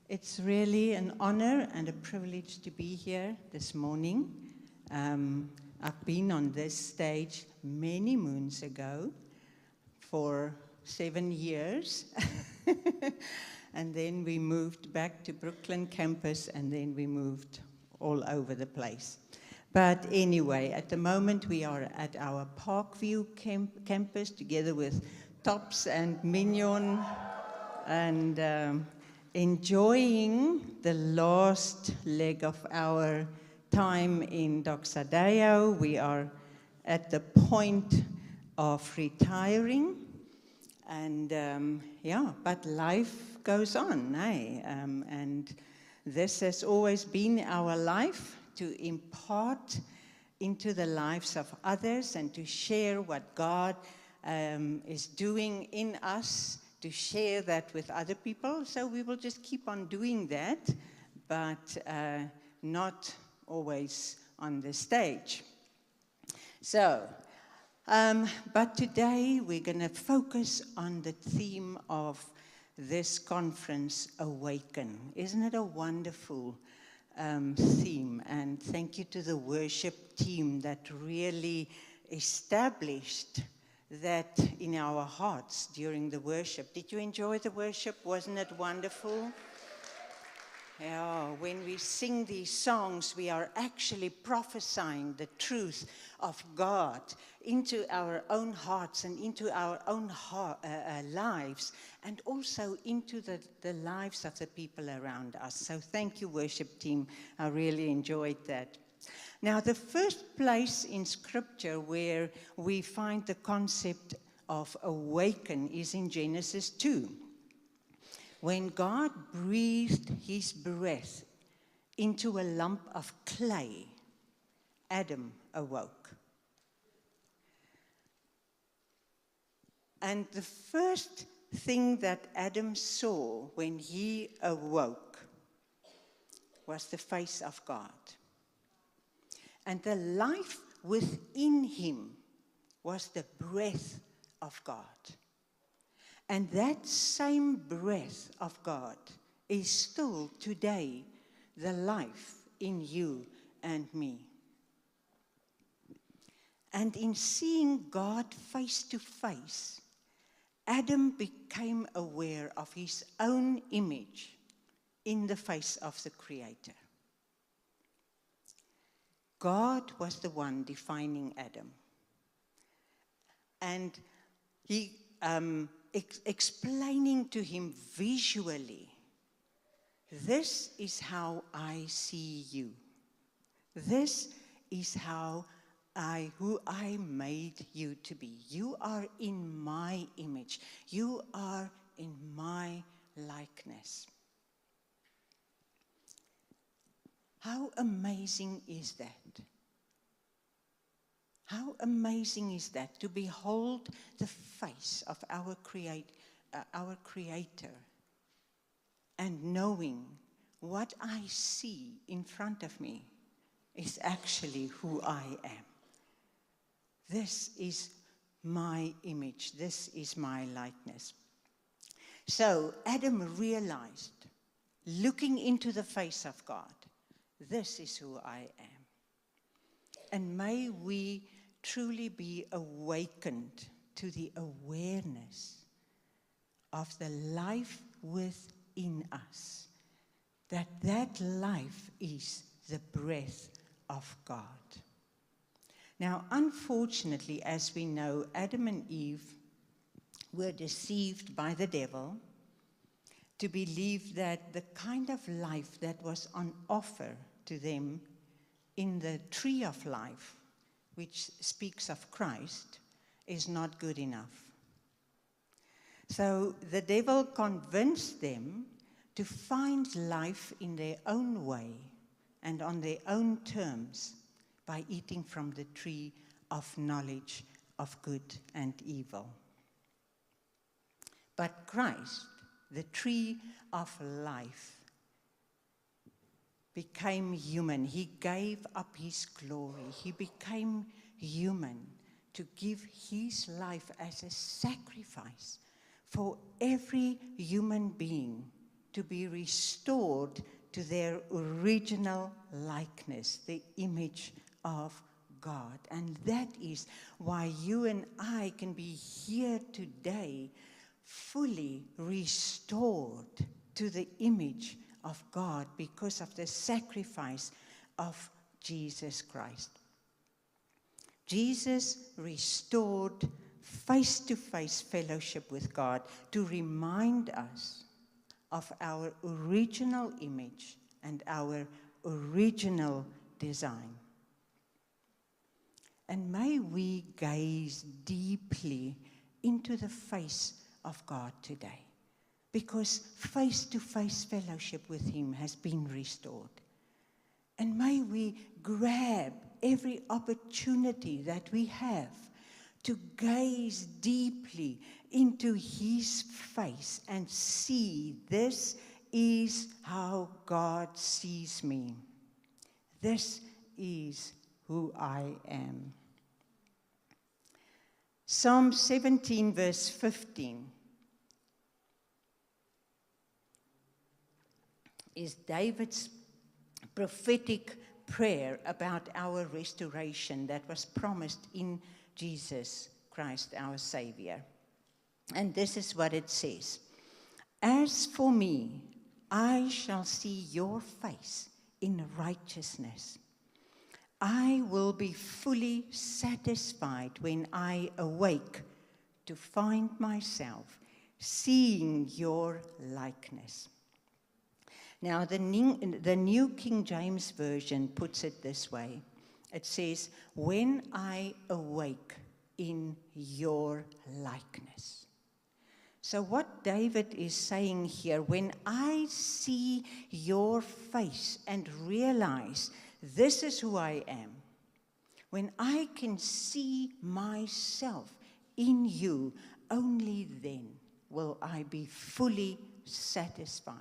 It's really an honor and a privilege to be here this morning. I've been on this stage many moons ago for 7 years. And then we moved back to Brooklyn campus, and then we moved all over the place. But anyway, at the moment we are at our Parkview campus together with Tops and Mignon, and enjoying the last leg of our time in Doxa Deo. We are at the point of retiring, and yeah, but life goes on, eh? And this has always been our life, to impart into the lives of others and to share what God is doing in us, to share that with other people. So we will just keep on doing that, but not always on the stage. So, but today we're going to focus on the theme of this conference, Awaken. Isn't it a wonderful theme? And thank you to the worship team that really established that in our hearts during the worship. Did you enjoy the worship? Wasn't it wonderful? Yeah, when we sing these songs, we are actually prophesying the truth of God into our own hearts and into our own lives, and also into the lives of the people around us. So thank you, worship team. I really enjoyed that. Now, the first place in Scripture where we find the concept of awaken is in Genesis 2. When God breathed his breath into a lump of clay, Adam awoke. And the first thing that Adam saw when he awoke was the face of God. And the life within him was the breath of God. And that same breath of God is still today the life in you and me. And in seeing God face to face, Adam became aware of his own image in the face of the Creator. God was the one defining Adam. And he explaining to him visually, this is how I see you. This is who I made you to be. You are in my image. You are in my likeness. How amazing is that? How amazing is that, to behold the face of our Creator, and knowing what I see in front of me is actually who I am. This is my image. This is my likeness. So Adam realized, looking into the face of God, this is who I am. And may we truly be awakened to the awareness of the life within us, that life is the breath of God. Now, unfortunately, as we know, Adam and Eve were deceived by the devil to believe that the kind of life that was on offer to them in the tree of life, which speaks of Christ, is not good enough. So the devil convinced them to find life in their own way and on their own terms by eating from the tree of knowledge of good and evil. But Christ, the tree of life, became human. He gave up his glory. He became human to give his life as a sacrifice for every human being to be restored to their original likeness, the image of God. And that is why you and I can be here today, fully restored to the image of God because of the sacrifice of Jesus Christ. Jesus restored face-to-face fellowship with God to remind us of our original image and our original design. And may we gaze deeply into the face of God today, because face-to-face fellowship with Him has been restored. And may we grab every opportunity that we have to gaze deeply into His face and see, this is how God sees me. This is who I am. Psalm 17, verse 15 is David's prophetic prayer about our restoration that was promised in Jesus Christ, our Savior. And this is what it says. As for me, I shall see your face in righteousness. I will be fully satisfied when I awake to find myself seeing your likeness. Now, the New King James Version puts it this way. It says, when I awake in your likeness. So what David is saying here, when I see your face and realize this is who I am, when I can see myself in you, only then will I be fully satisfied.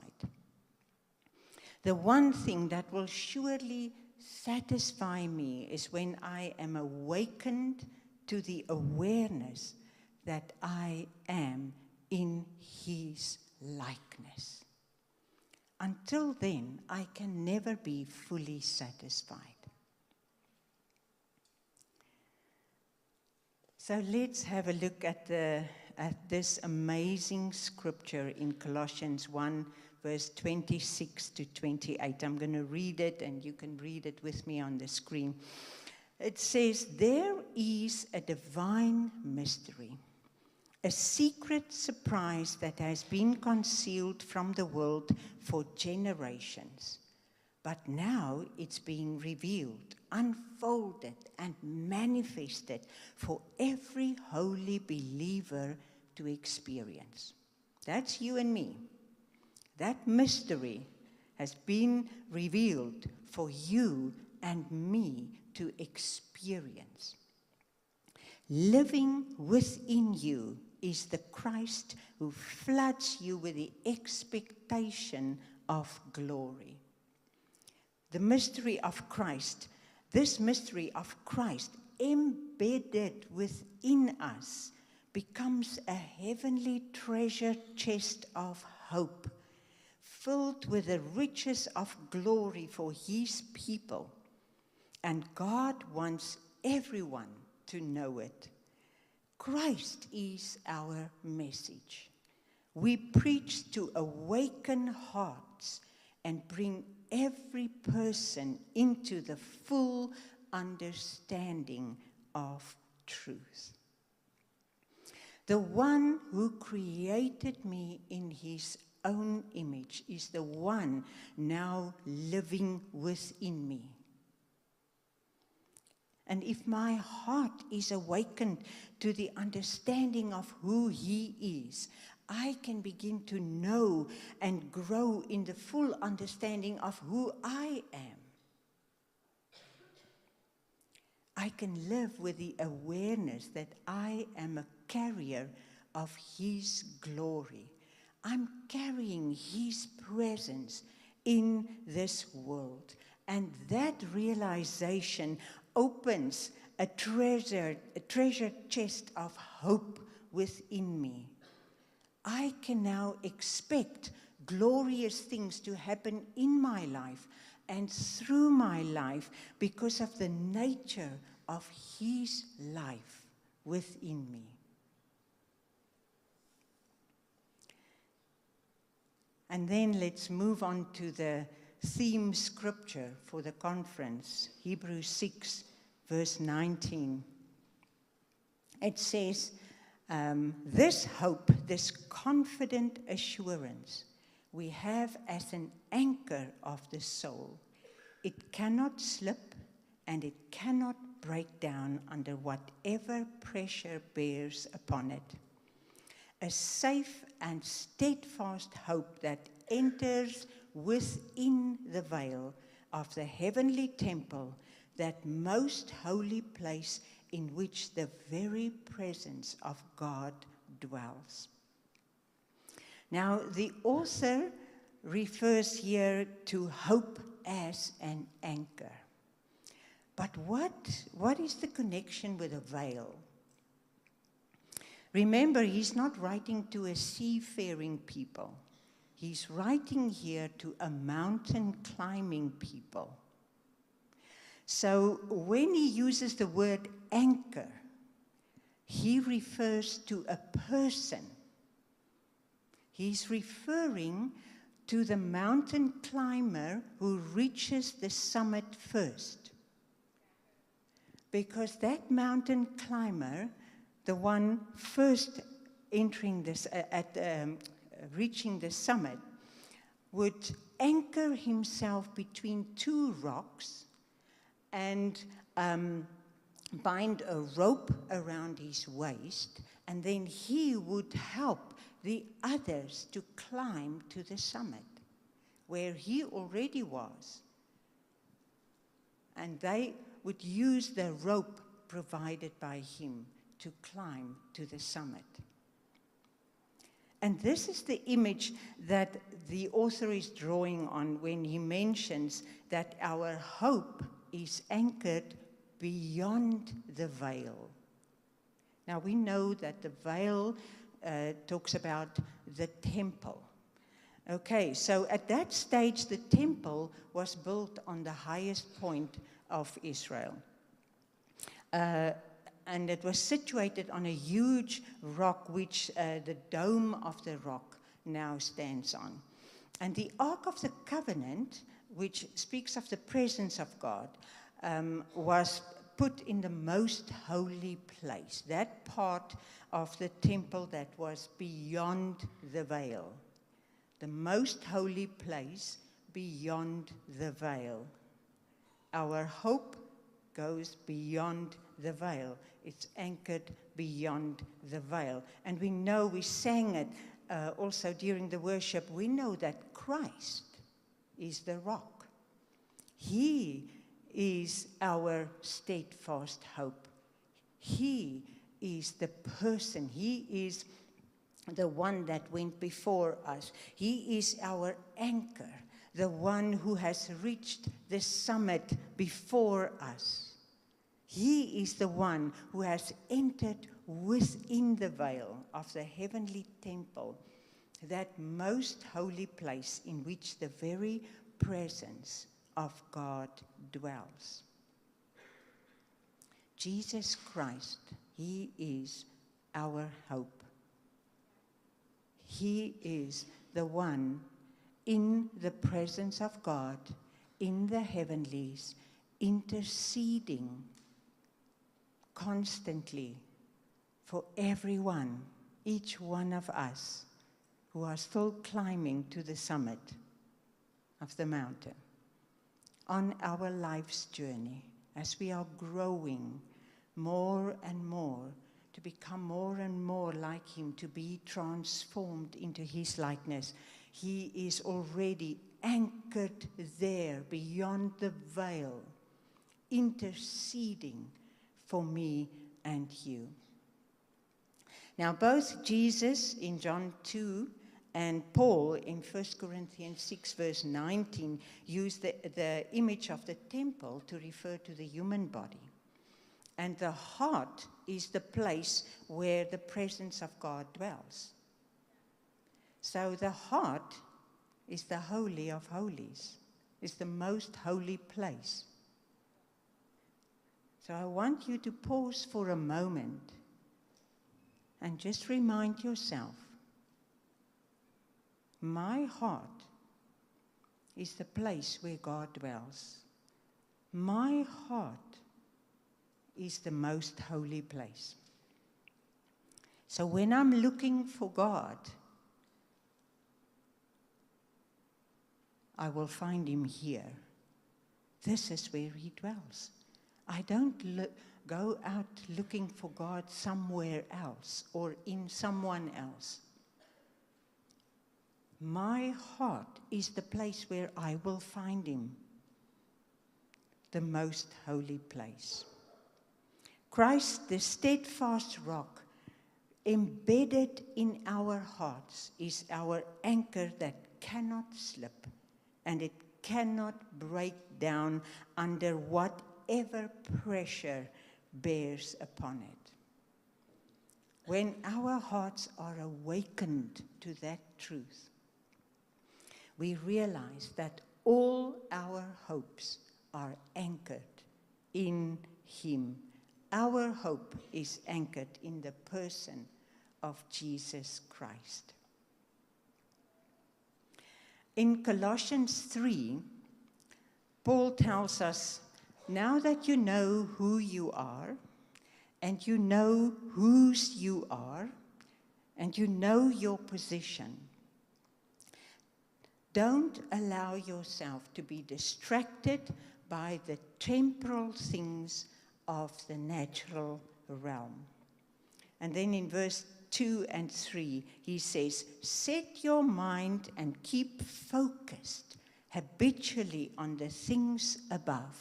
The one thing that will surely satisfy me is when I am awakened to the awareness that I am in His likeness. Until then, I can never be fully satisfied. So let's have a look at this amazing scripture in Colossians 1, verse 26 to 28. I'm going to read it, and you can read it with me on the screen. It says, there is a divine mystery, a secret surprise that has been concealed from the world for generations. But now it's being revealed, unfolded, and manifested for every holy believer to experience. That's you and me. That mystery has been revealed for you and me to experience. Living within you is the Christ who floods you with the expectation of glory. The mystery of Christ, this mystery of Christ embedded within us, becomes a heavenly treasure chest of hope, filled with the riches of glory for His people. And God wants everyone to know it. Christ is our message. We preach to awaken hearts and bring every person into the full understanding of truth. The one who created me in His own image is the one now living within me. And if my heart is awakened to the understanding of who He is, I can begin to know and grow in the full understanding of who I am. I can live with the awareness that I am a carrier of His glory. I'm carrying His presence in this world. And that realization opens a treasure chest of hope within me. I can now expect glorious things to happen in my life and through my life because of the nature of his life within me. And then let's move on to the theme scripture for the conference, Hebrews 6, verse 19. It says, this hope, this confident assurance we have as an anchor of the soul. It cannot slip and it cannot break down under whatever pressure bears upon it. A safe and steadfast hope that enters within the veil of the heavenly temple, that most holy place in which the very presence of God dwells. Now, the author refers here to hope as an anchor. But what is the connection with a veil? Remember, he's not writing to a seafaring people. He's writing here to a mountain climbing people. So when he uses the word anchor, he refers to a person. He's referring to the mountain climber who reaches the summit first. Because that mountain climber, the one first entering this, reaching the summit, would anchor himself between two rocks and bind a rope around his waist, and then he would help the others to climb to the summit, where he already was. And they would use the rope provided by him to climb to the summit. And this is the image that the author is drawing on when he mentions that our hope is anchored beyond the veil. Now we know that the veil talks about the temple. Okay, so at that stage the temple was built on the highest point of Israel. And it was situated on a huge rock, which the dome of the rock now stands on. And the Ark of the Covenant, which speaks of the presence of God, was put in the most holy place, that part of the temple that was beyond the veil. The most holy place beyond the veil. Our hope goes beyond the veil. It's anchored beyond the veil. And we know, we sang it also during the worship, we know that Christ is the rock. He is our steadfast hope. He is the person. He is the one that went before us. He is our anchor, the one who has reached the summit before us. He is the one who has entered within the veil of the heavenly temple, that most holy place in which the very presence of God dwells. Jesus Christ, he is our hope. He is the one in the presence of God, in the heavenlies, interceding constantly for everyone, each one of us who are still climbing to the summit of the mountain on our life's journey, as we are growing more and more to become more and more like him, to be transformed into his likeness. He is already anchored there beyond the veil, interceding for me and you. Now, both Jesus in John 2 and Paul in 1 Corinthians 6 verse 19 use the image of the temple to refer to the human body. And the heart is the place where the presence of God dwells. So the heart is the Holy of Holies, is the most holy place. So I want you to pause for a moment and just remind yourself, my heart is the place where God dwells. My heart is the most holy place. So when I'm looking for God, I will find him here. This is where he dwells. I don't go out looking for God somewhere else or in someone else. My heart is the place where I will find him, the most holy place. Christ, the steadfast rock, embedded in our hearts, is our anchor that cannot slip, and it cannot break down under whatever pressure bears upon it. When our hearts are awakened to that truth, we realize that all our hopes are anchored in him. Our hope is anchored in the person of Jesus Christ. In Colossians 3, Paul tells us, now that you know who you are, and you know whose you are, and you know your position, don't allow yourself to be distracted by the temporal things of the natural realm. And then in verse 2 and 3, he says, set your mind and keep focused habitually on the things above,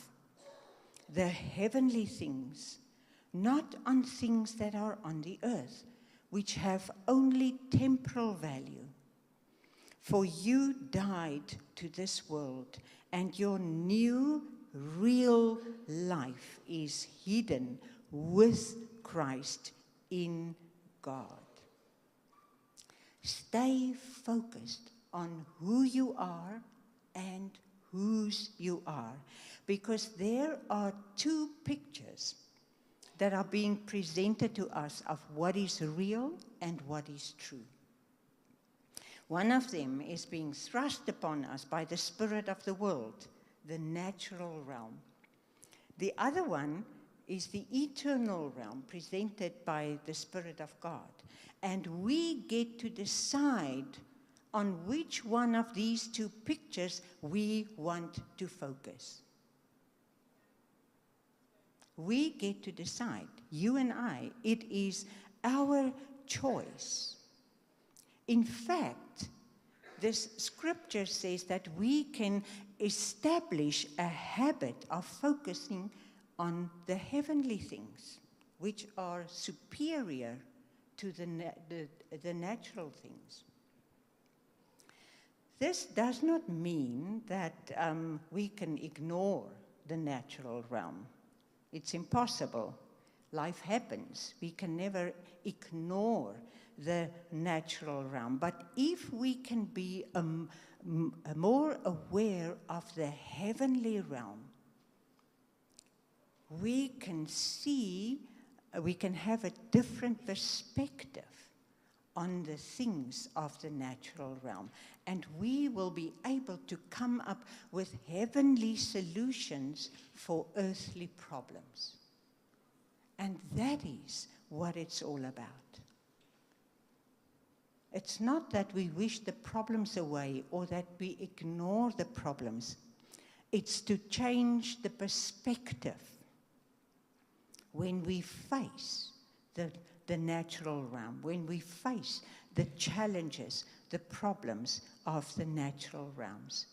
the heavenly things, not on things that are on the earth, which have only temporal value. For you died to this world, and your new, real life is hidden with Christ in God. Stay focused on who you are and whose you are, because there are two pictures that are being presented to us of what is real and what is true. One of them is being thrust upon us by the spirit of the world, the natural realm. The other one is the eternal realm presented by the Spirit of God. And we get to decide on which one of these two pictures we want to focus. We get to decide, you and I. It is our choice. In fact, this scripture says that we can establish a habit of focusing on the heavenly things, which are superior to the natural things. This does not mean that we can ignore the natural realm. It's impossible. Life happens. We can never ignore the natural realm. But if we can be more aware of the heavenly realm, we can see, we can have a different perspective on the things of the natural realm. And we will be able to come up with heavenly solutions for earthly problems. And that is what it's all about. It's not that we wish the problems away or that we ignore the problems. It's to change the perspective when we face the natural realm, when we face the challenges, the problems of the natural realms.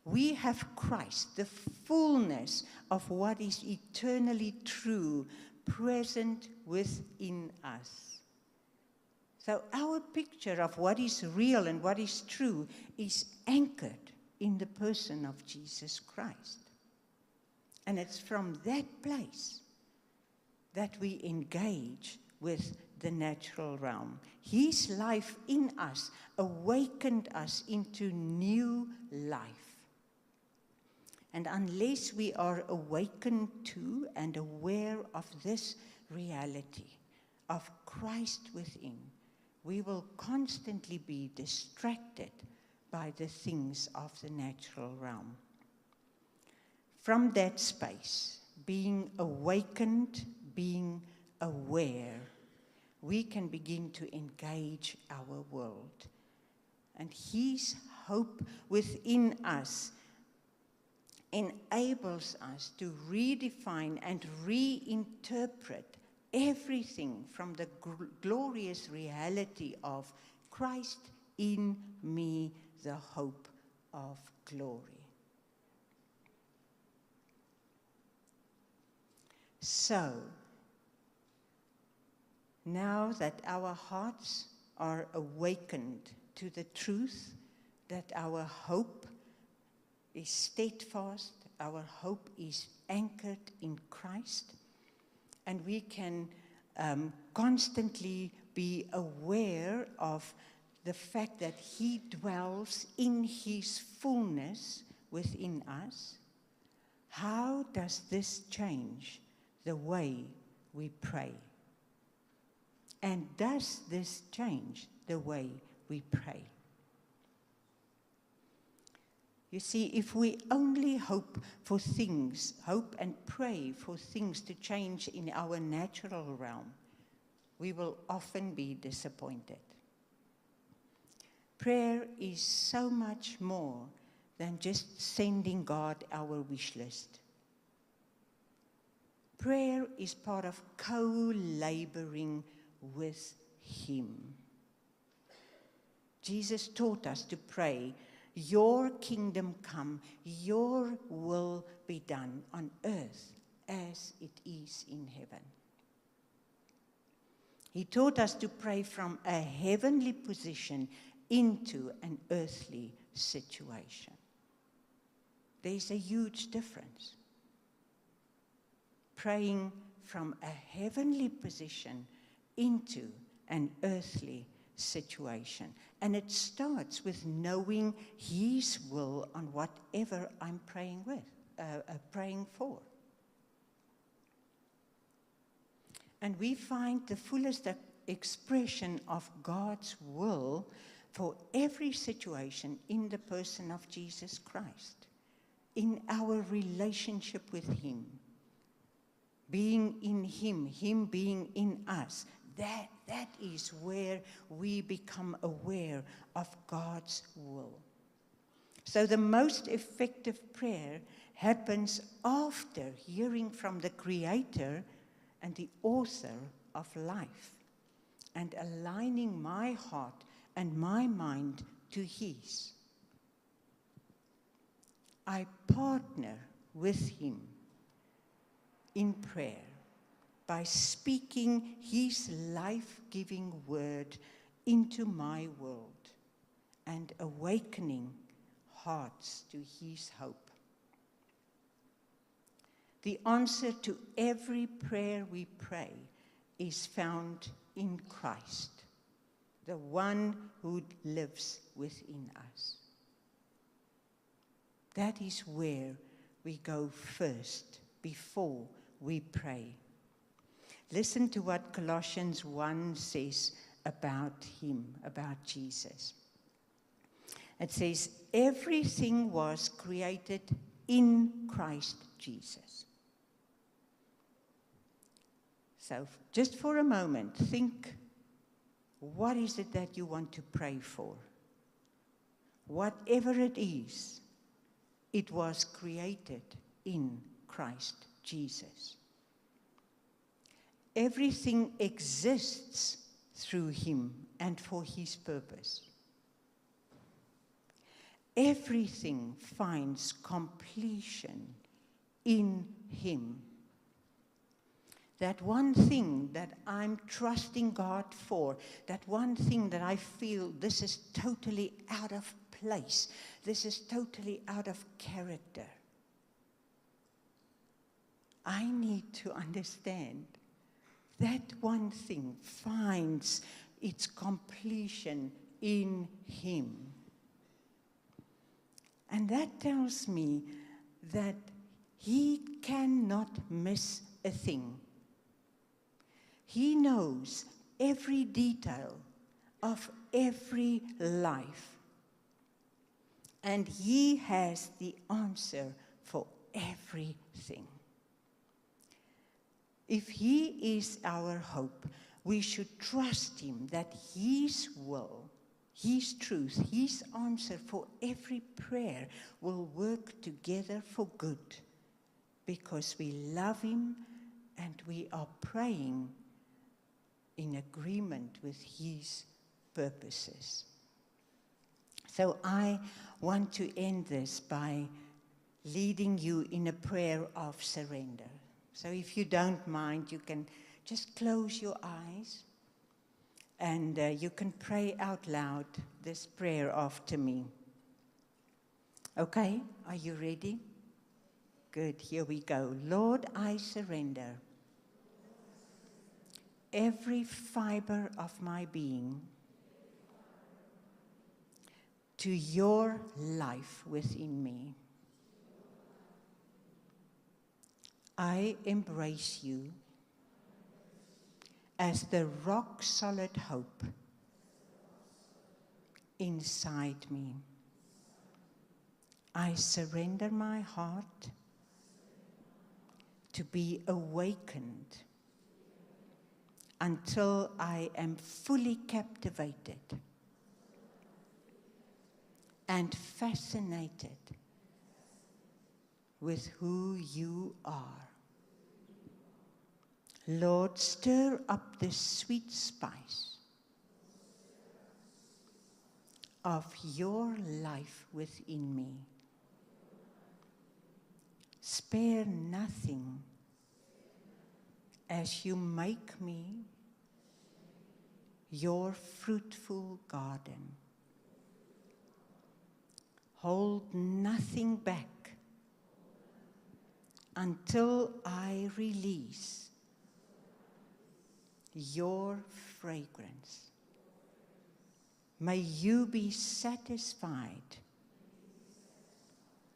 We have Christ, the fullness of what is eternally true, present within us. So our picture of what is real and what is true is anchored in the person of Jesus Christ. And it's from that place that we engage with the natural realm. His life in us awakened us into new life. And unless we are awakened to and aware of this reality of Christ within, we will constantly be distracted by the things of the natural realm. From that space, being awakened, being aware, we can begin to engage our world. And His hope within us enables us to redefine and reinterpret everything from the glorious reality of Christ in me, the hope of glory. So, now that our hearts are awakened to the truth that our hope is steadfast, our hope is anchored in Christ, and we can constantly be aware of the fact that He dwells in His fullness within us. How does this change the way we pray? And does this change the way we pray? You see, if we only hope and pray for things to change in our natural realm, we will often be disappointed. Prayer is so much more than just sending God our wish list. Prayer is part of co-laboring with Him. Jesus taught us to pray, "Your kingdom come, your will be done on earth as it is in heaven." He taught us to pray from a heavenly position into an earthly situation. There's a huge difference. Praying from a heavenly position into an earthly situation. And it starts with knowing His will on whatever I'm praying for. And we find the fullest expression of God's will for every situation in the person of Jesus Christ, in our relationship with Him, being in Him, Him being in us. That is where we become aware of God's will. So the most effective prayer happens after hearing from the Creator and the author of life, and aligning my heart and my mind to His. I partner with Him in prayer by speaking His life-giving word into my world and awakening hearts to His hope. The answer to every prayer we pray is found in Christ, the one who lives within us. That is where we go first before we pray. Listen to what Colossians 1 says about Him, about Jesus. It says, everything was created in Christ Jesus. So just for a moment, think, what is it that you want to pray for? Whatever it is, it was created in Christ Jesus. Everything exists through Him and for His purpose. Everything finds completion in Him. That one thing that I'm trusting God for, that one thing that I feel this is totally out of place, this is totally out of character. I need to understand that one thing finds its completion in Him. And that tells me that He cannot miss a thing. He knows every detail of every life. And He has the answer for everything. If He is our hope, we should trust Him that His will, His truth, His answer for every prayer will work together for good, because we love Him and we are praying in agreement with His purposes. So I want to end this by leading you in a prayer of surrender. So if you don't mind, you can just close your eyes and you can pray out loud this prayer after me. Okay, are you ready? Good, here we go. Lord, I surrender every fiber of my being to your life within me. I embrace you as the rock-solid hope inside me. I surrender my heart to be awakened until I am fully captivated and fascinated with who you are. Lord, stir up the sweet spice of your life within me. Spare nothing as you make me your fruitful garden. Hold nothing back until I release your fragrance. May you be satisfied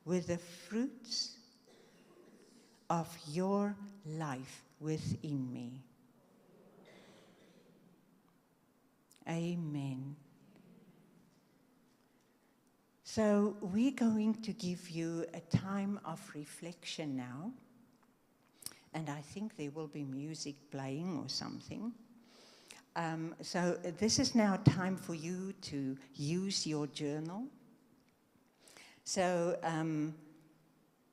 with the fruits of your life within me. Amen. So we're going to give you a time of reflection now. And I think there will be music playing or something. So this is now time for you to use your journal. So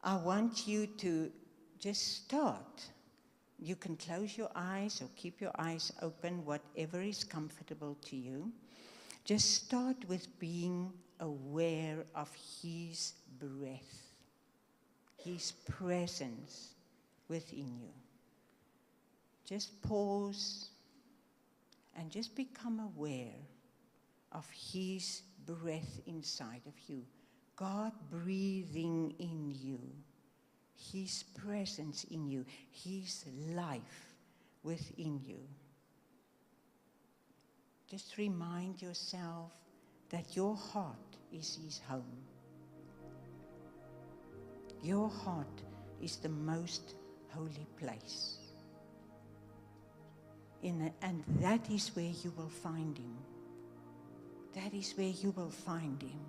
I want you to just start. You can close your eyes or keep your eyes open, whatever is comfortable to you. Just start with being aware of His breath, His presence within you. Just pause and just become aware of His breath inside of you, God breathing in you, His presence in you, His life within you. Just remind yourself that your heart is His home. Your heart is the most holy place. And that is where you will find Him. That is where you will find Him.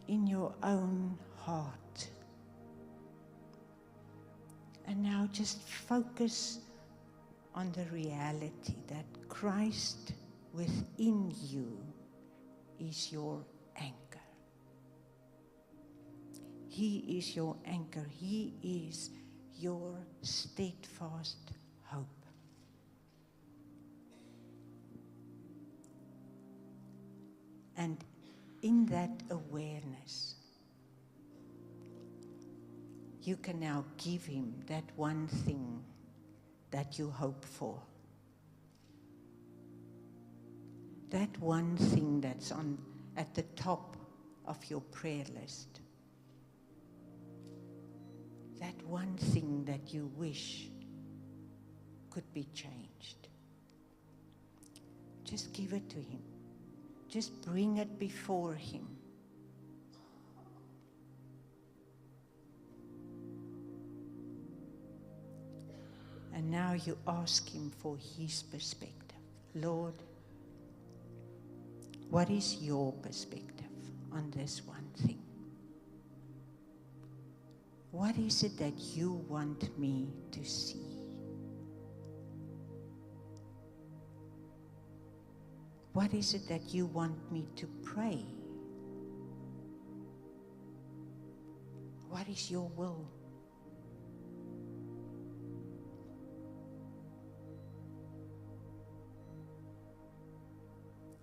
In your own heart. And now just focus on the reality that Christ within you is your anchor. He is your anchor. He is your steadfast hope. And in that awareness, you can now give Him that one thing that you hope for. That one thing that's at the top of your prayer list. That one thing that you wish could be changed. Just give it to Him. Just bring it before Him. And now you ask Him for His perspective. Lord, what is your perspective on this one thing? What is it that you want me to see? What is it that you want me to pray? What is your will?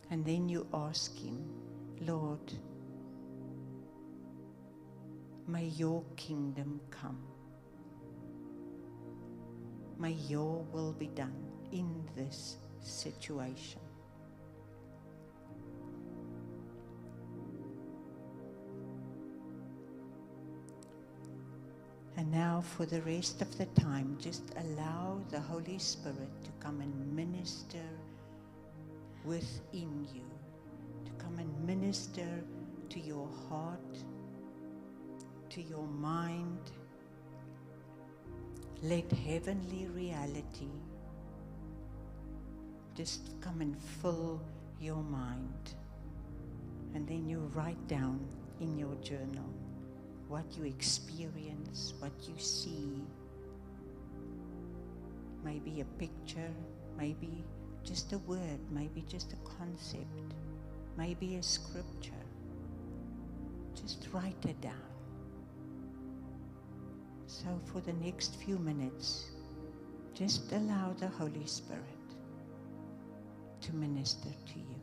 And then you ask Him, Lord, may your kingdom come. May your will be done in this situation. And now for the rest of the time, just allow the Holy Spirit to come and minister within you, to come and minister to your heart, to your mind. Let heavenly reality just come and fill your mind. And then you write down in your journal what you experience, what you see. Maybe a picture, maybe just a word, maybe just a concept, maybe a scripture. Just write it down. So for the next few minutes, just allow the Holy Spirit to minister to you.